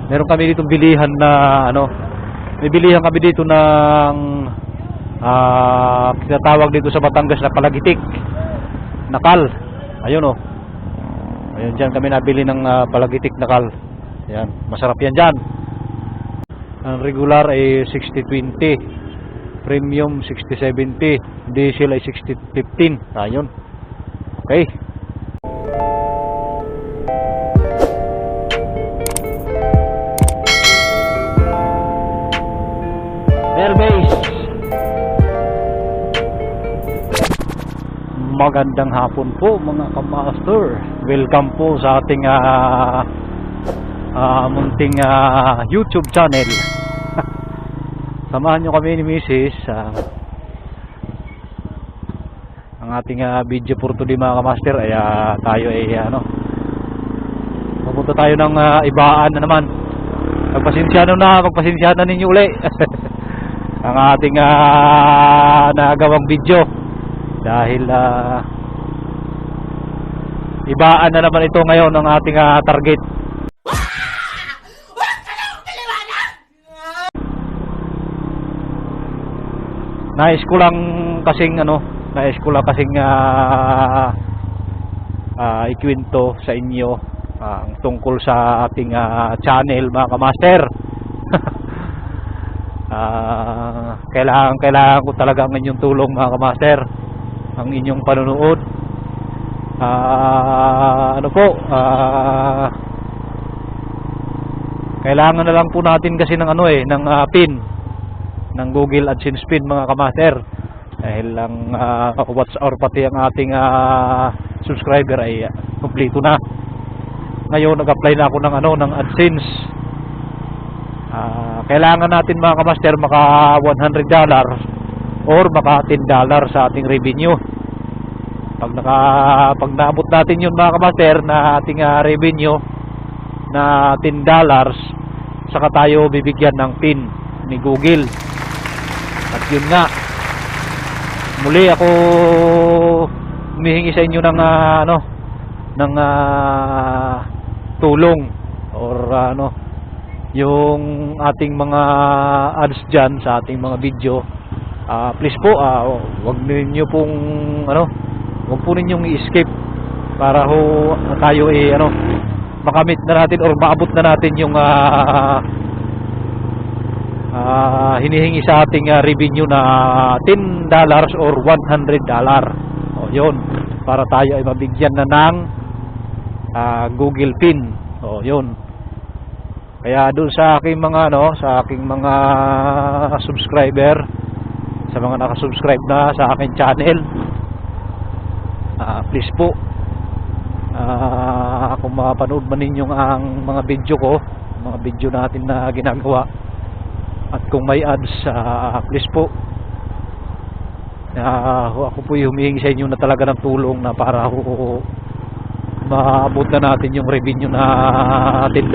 Meron kami dito bilihan na ano, may bilihan kami dito ng tinatawag dito sa Batangas na palagitik, nakal. Ayun oh. Ayun, dyan kami nabili ng palagitik nakal. Yan, masarap yan dyan. Ang regular ay 60-20, premium 60-70, diesel ay 60-15. Ayun. Okay. Airbase. Magandang hapon po mga kamaster. Welcome po sa ating munting YouTube channel. Samahan nyo kami ni Mrs. Ang ating video for today mga kamaster ay tayo ay pupunta tayo ng ibaan na naman. Pagpasensya na ninyo uli. Ang ating nagawang video dahil ibaan na naman ito ngayon ng ating target. Nais ko lang kasing ikwento sa inyo ang tungkol sa ating channel mga kamaster. Kailangan ko talaga ang inyong tulong mga kamaster, ang inyong panunood. Kailangan na lang po natin kasi ng ng pin ng Google AdSense pin mga kamaster, dahil lang watch hour pati ang ating subscriber ay kumpleto na. Ngayon nag-apply na ako ng AdSense. Kailangan natin mga kamaster maka $100 or maka $10 sa ating revenue. Pag naabot natin yun mga kamaster na ating revenue na $10, saka tayo bibigyan ng pin ni Google. At yun nga, muli ako humihingi sa inyo ng tulong or yung ating mga ads dyan sa ating mga video. Please po, wag po ninyong i-escape para tayo makamit na natin or maabot na natin yung hinihingi sa ating revenue na $10 or $100. O yun, para tayo ay mabigyan na ng Google pin. O yun. Kaya doon sa aking mga subscriber, sa mga nakasubscribe na sa aking channel, please po, kung mapanood man ninyong ang mga video ko, mga video natin na ginagawa, at kung may ads, please po, ako po humihingi sa inyo na talaga ng tulong na para maabot na natin yung revenue na $10.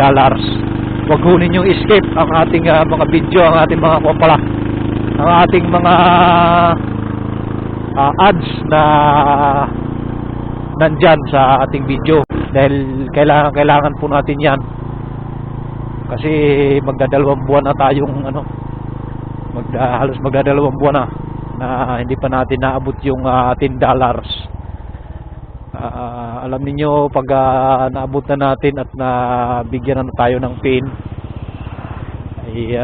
Wag ho ninyong escape ang ating mga video, ang ating mga ang ating mga ads na nandyan sa ating video, dahil kailangan po natin yan. Kasi magdadalawang buwan na tayong halos magdadalawang buwan na hindi pa natin naabot yung $10. Alam niyo pag naabot na natin at nabigyan na tayo ng pin, ay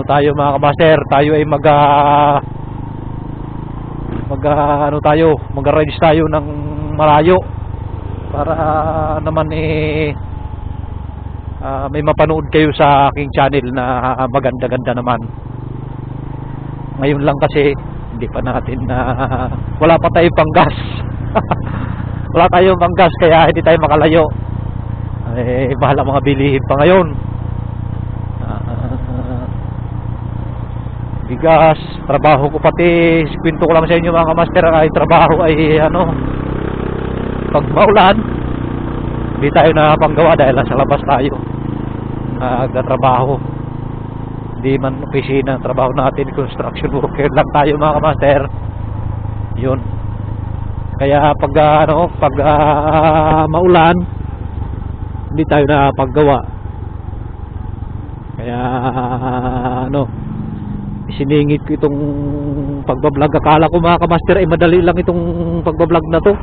tayo mga kamaster, tayo ay mag-register tayo ng malayo para naman may mapanood kayo sa aking channel na maganda-ganda naman. Ngayon lang kasi hindi pa natin wala pa tayong panggas. Wala tayong panggas kaya hindi tayo makalayo. Bahala mga bilihin pa ngayon. Bigas, trabaho ko pati, kwento ko lang sa inyo mga kamaster, ay trabaho ay pag maulan hindi tayo nakapanggawa dahil nasa labas tayo nagtatrabaho. Hindi man opisina ang trabaho natin, construction worker lang tayo mga kamaster. Yun. Kaya pag maulan hindi tayo nakapaggawa. Kaya ano, isiningit ko itong pagbablog. Akala ko mga kamaster ay madali lang itong pagbablog na to.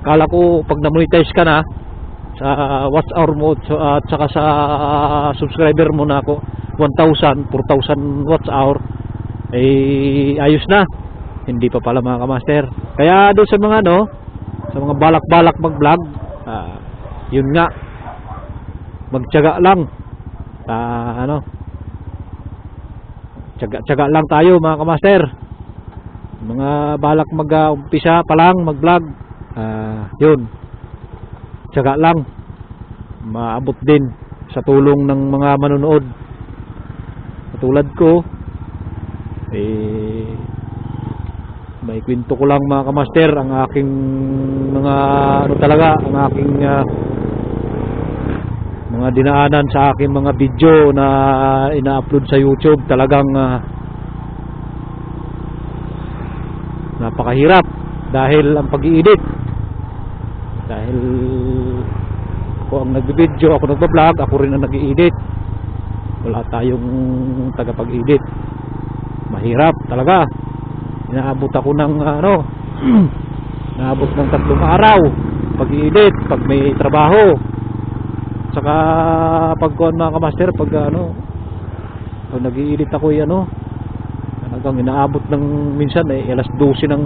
Akala ko pag na-monetize ka na sa watch hour mo at saka sa subscriber mo na ako 1,000, 4,000 watch hour ay ayos na. Hindi pa pala mga kamaster. Kaya doon sa mga ano, sa mga balak-balak mag-vlog, yun nga, magtiyaga lang. Ano, tiyaga lang tayo mga kamaster. Mga balak mag-umpisa pa lang mag-vlog, yun, tiyaga lang. Maabot din sa tulong ng mga manonood. Katulad ko, may kwento ko lang mga kamaster ang aking mga ano talaga, ang aking mga dinaanan sa aking mga video na ina-upload sa YouTube. Talagang napakahirap dahil ang pag-i-edit, dahil ako ang nag-video, ako nag-vlog, ako rin ang nag-i-edit, wala tayong tagapag-edit. Mahirap talaga. Inaabot ako ng ano naabot ng 3 araw pag-i-edit pag may trabaho. Saka pag mga kamaster, pag ano, pag nag-i-edit ako talagang inaabot ng minsan alas 12 ng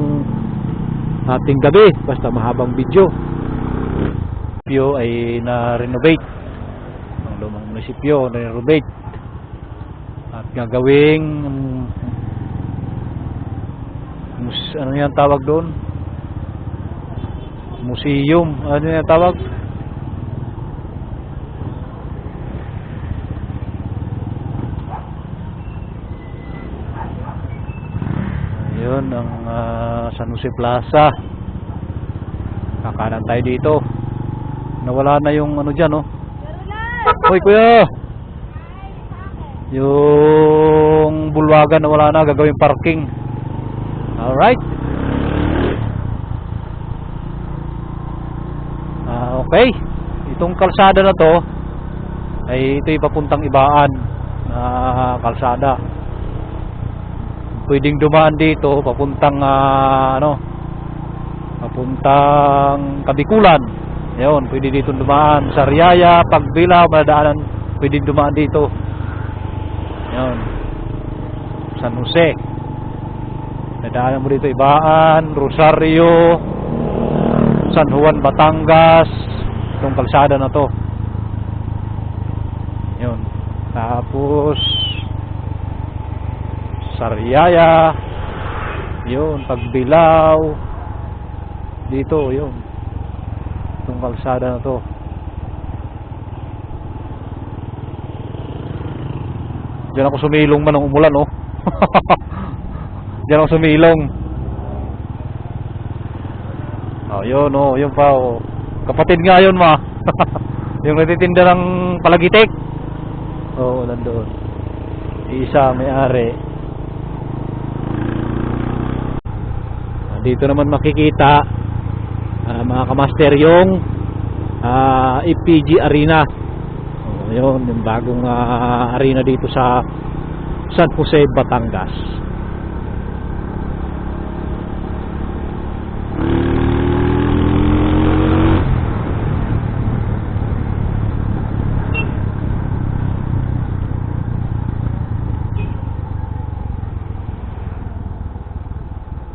ating gabi, basta mahabang video. Munisipyo ay na-renovate, ang lumang munisipyo na-renovate at gagawing ano yan tawag doon, museum, ano yan tawag, yun ang San Jose Plaza. Kakanan tayo dito, nawala na yung ano dyan, oh. Hoy kuya, yung bulwagan nawala na, gagawin parking. Alright. Okay. Itong kalsada na to ay ito'y papuntang Ibaan na kalsada. Pwedeng dumaan dito papuntang papuntang Kabikulan. Ayun, pwede dito dumaan. Sariaya, Pagbilao, madaanan, pwedeng dumaan dito. Ayun. San Jose. Nadaanan mo dito Ibaan, Rosario, San Juan, Batangas, itong kalsada na to. Yun. Tapos Sariaya, yun, Pagbilao, dito, yun, itong kalsada na to. Diyan ako sumilong man ng umulan, oh. Diyan ako sumilong. Yun, yun pa, oh. Kapatid nga yun, ma. Yung nagtitinda ng palagitik. Nandoon. Isa, may-ari. Dito naman makikita, mga kamaster, yung FPG Arena. Yun, yung bagong arena dito sa San Jose, Batangas.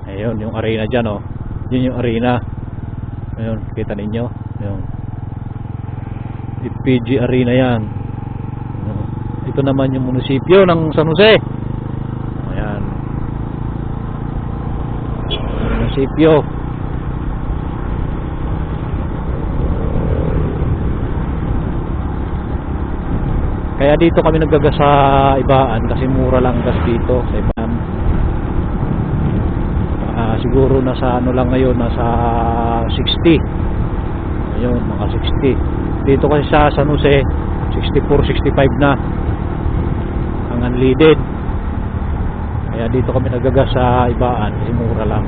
Ayun, yung arena dyan, oh. Yun yung arena. Ayun, kita ninyo. Ayun. FPG Arena yan. Ito naman yung munisipyo ng San Jose. Ayan. Munisipyo. Kaya dito kami naggagas sa Ibaan kasi mura lang gas dito sa Ibaan. Siguro nasa ano lang ngayon, nasa 60. Ayun, mga 60. Dito kasi sa San Jose 64, 65 na ang unleaded. Kaya dito kami nagagas sa Ibaan kasi mura lang.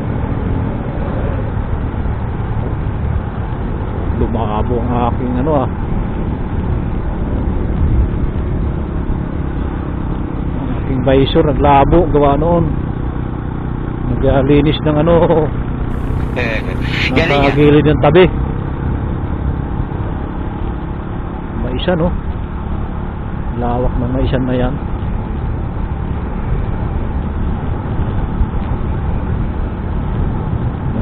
Lumabo ang aking supervisor naglabo gawa noon, naglinis ng ano Galing yan. nakagilid ng tabi. Maisa, no? Lawak ng maisan na yan.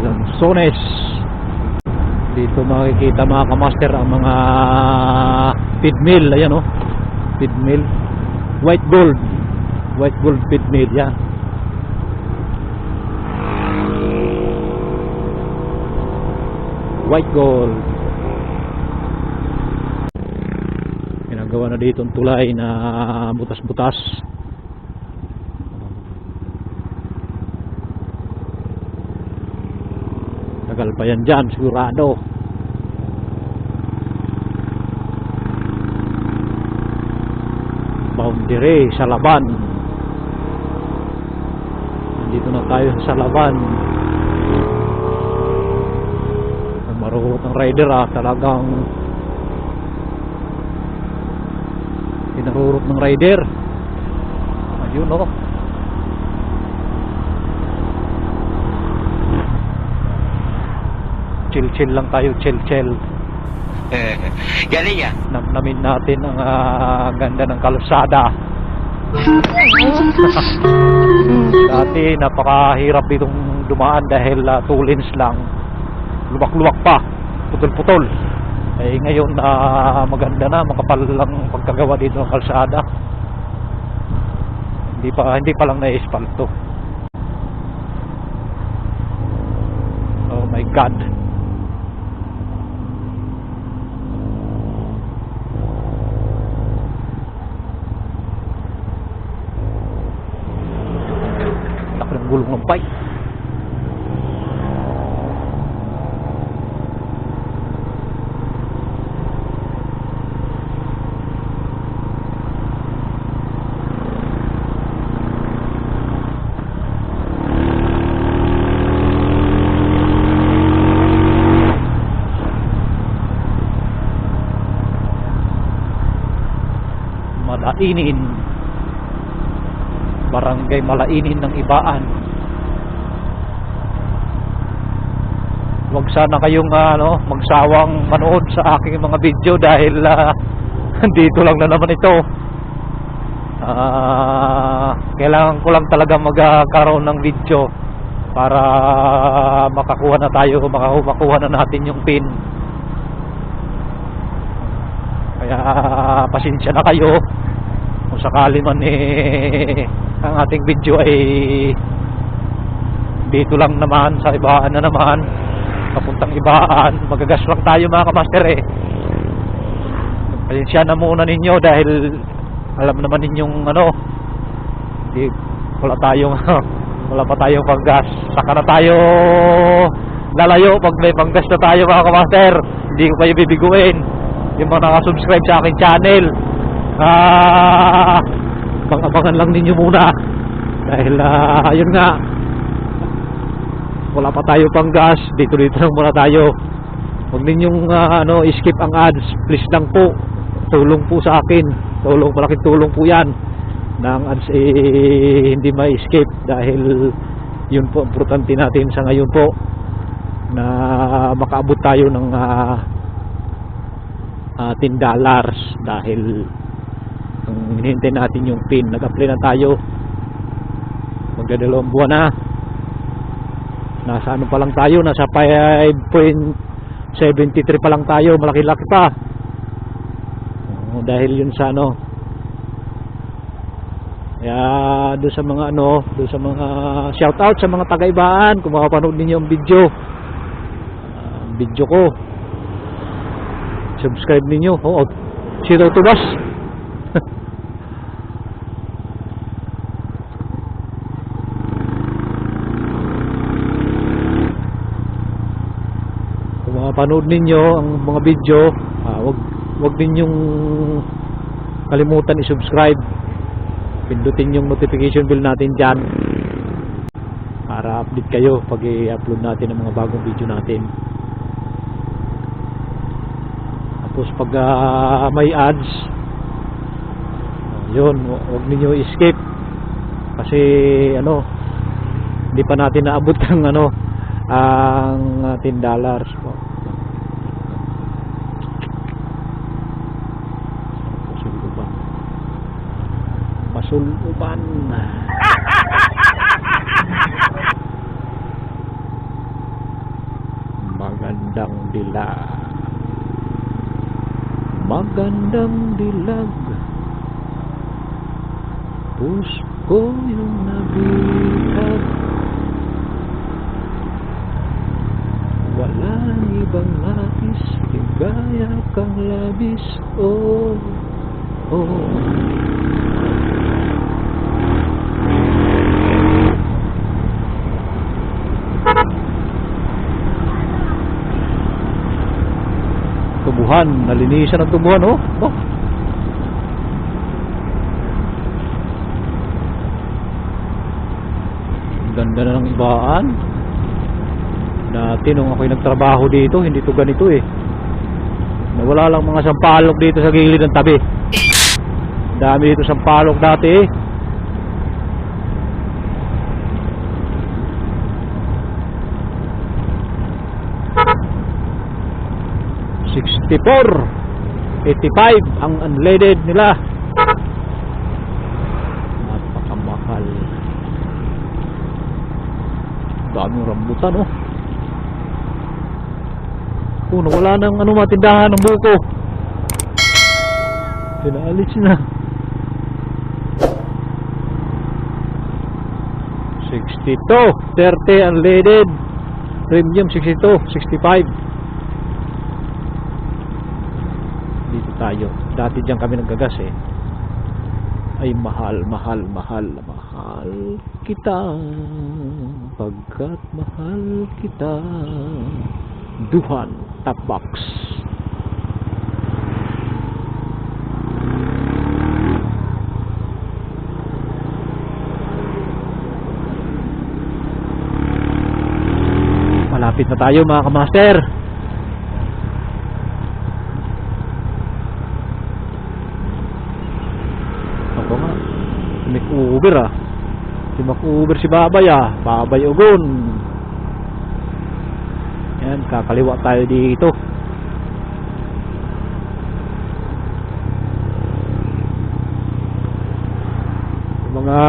Lanzones. Dito makikita mga kamaster ang mga feed mill. Ayan, oh, feed mill, white gold feed mill yan. White gold. Ginagawa na dito ang tulay na butas-butas. Tagal pa yan dyan sigurado. Boundary sa Laban. Nandito na tayo sa Laban. Marurot ng rider, talagang pinarurot ng rider. Ayun, oh. Chill lang tayo, chill. Galing yan. Namnamin natin ang ganda ng kalsada. Dati napakahirap ditong dumaan dahil 2 lanes lang, luwak-luwak pa, putol-putol. Eh ngayon maganda na, makapal lang pagkagawa dito ng kalsada. Hindi pa lang na-espalto. Oh my God. Laki ng gulong ng bike. Malainin, barangay Malainin ng Ibaan. Huwag sana kayong magsawang manood sa aking mga video dahil dito lang na naman ito. Kailangan ko lang talaga magkaroon ng video para makuha na natin yung pin. Kaya pasensya na kayo kung sakali man ang ating video ay dito lang naman sa Ibaan na naman, papuntang Ibaan. Magagas lang tayo mga kamaster pasensya na muna ninyo dahil alam naman ninyong wala pa tayong panggas. Saka na tayo lalayo pag may panggas na tayo mga kamaster. Hindi ko kayo bibiguin, yung mga nakasubscribe sa aking channel. Abangan lang ninyo muna dahil ayun nga, wala pa tayo pang gas. Dito lang muna tayo. Huwag ninyong skip ang ads, please lang po. Tulong po sa akin, malaking tulong po yan na ang ads hindi ma-skip dahil yun po importante natin sa ngayon po, na makaabot tayo ng $10 dahil ang hinihintay natin yung pin. Nag-apply na tayo, magdadalawang buwan na. Nasa ano pa lang tayo, nasa 5.73 pa lang tayo, malaki-laki pa. Dahil yun sa kaya doon sa mga shout out sa mga taga-Ibaan, kung makapanood ninyo ang video ko, subscribe ninyo. Zero to bus. Kung makapanood ninyo ang mga video, wag ninyong kalimutan i-subscribe, pindutin yung notification bell natin dyan para update kayo pag i-upload natin ang mga bagong video natin. Tapos pag may ads, yun, huwag ninyo i-skip kasi ano, hindi pa natin naabot ang ano, ang $10 po. Masuluban. Magandang dilag. Magandang dilag. Pusko yung nabitag. Walang ibang nais, higaya kang labis. Oh, oh. Tubuhan, nalinisan ang tubuhan, oh. Oh. Ganda na ng ibaan. Dati nung ako'y nagtrabaho dito, hindi to ganito eh. Nawala lang mga sampalok dito sa gilid ng tabi. Dami dito sampalok dati eh. $64.85 ang unleaded nila. Napakamahal. Daming rambutan oh. Oh, nawala ng ano, matindahan ng buko. Pinaalis na. 62, 30 unleaded. Premium 62, 65. Dito tayo. Dati diyan kami naggagas eh. Ay mahal kita. Pagkat mahal kita. Duhan top box. Malapit na tayo mga kamaster. Ako nga, Mac-Uber ah. Si Mac-Uber si Babay ah. Babay Ugon. Yan, kakaliwa tayo dito. Mga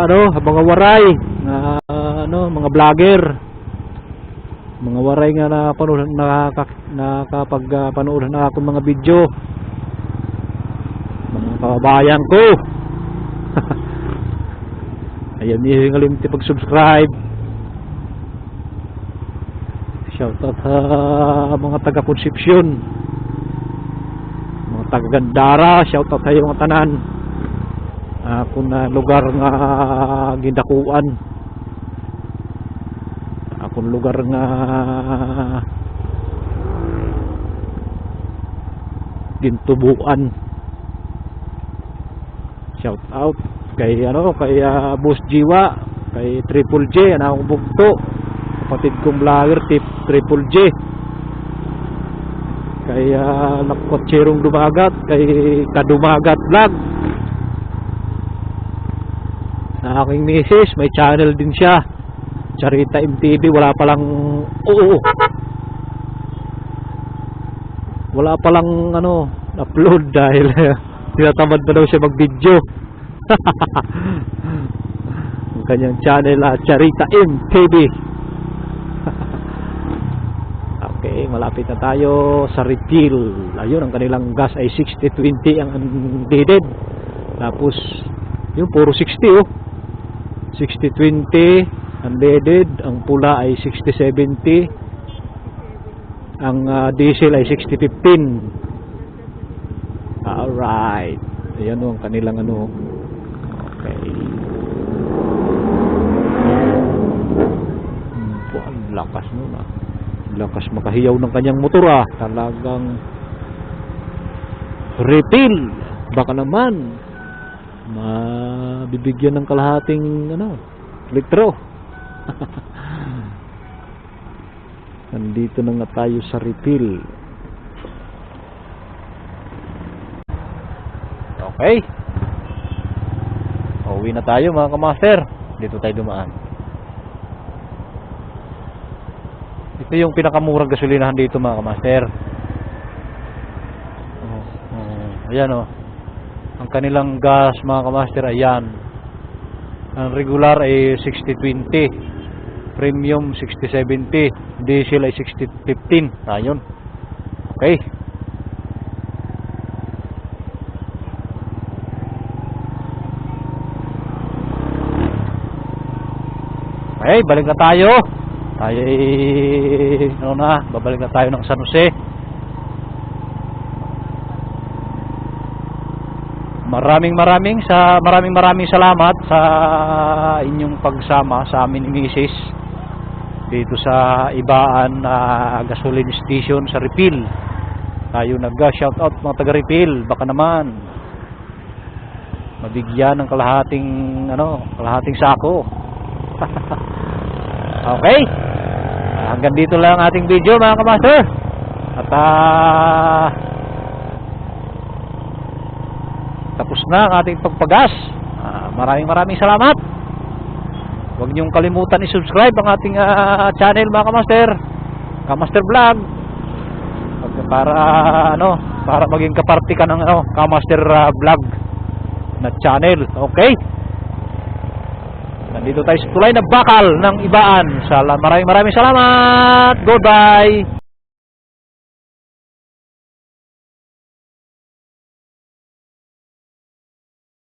ano, mga waray, mga vlogger. Mga waray nga na panood nakakapag-panood na ako mga video. Mga kababayan ko. Ayan, hihingalim pag-subscribe. Shoutout sa mga taga-Concepcion, mga taga-Gandara. Shoutout sa mga tanan. Ako na lugar nga gindakuan. Ako lugar nga gintubuan. Shoutout kay Boss Jiwa, kay Triple J, akong bugto. Kapatid kong vlogger Triple J, kay Nakotserong Dumagat, kay Kadumagat Vlog. Na aking misis, may channel din siya, Charita MTV. Wala palang wala palang upload dahil tinatamad na daw siya mag video. Ang kanyang channel Charita MTV. Okay, malapit na tayo sa refill. Ayun, ang kanilang gas ay 60-20 ang unleaded. Tapos yung puro 60 oh. 60-20 unleaded. Ang pula ay 60-70. Ang diesel ay 60-15. Alright. Ayan oh, ang kanilang Okay. Ang lakas nun ah. Lakas makahiyaw ng kanyang motor ah. Talagang refill. Baka naman mabibigyan ng kalahating litro. Nandito na nga tayo sa refill. Okay. Pauwi na tayo mga kamaster. Dito tayo dumaan. Ito yung pinakamurang gasolinahan dito mga kamaster. Ayan o. Ang kanilang gas mga kamaster, ayan. Ang regular ay 60-20. Premium 60-70. Diesel ay 60-15. Ayun. Okay. Okay, balik na tayo. Tayo babalik na tayo ng San Jose. Maraming salamat sa inyong pagsama sa amin ni Mrs. dito sa Ibaan gasoline station sa Refill. Tayo nag-shout out mga taga Refill, baka naman mabigyan ng kalahating sako. Okay. Hanggang dito lang ang ating video mga kamaster. At tapos na ang ating pagpagas. Maraming salamat. Huwag niyong kalimutan i-subscribe ang ating channel mga kamaster, Kamaster Vlog, para maging kaparti ka ng Kamaster Vlog na channel. Okay? Nandito tayo sa tulay na bakal ng Ibaan. Maraming salamat. Goodbye.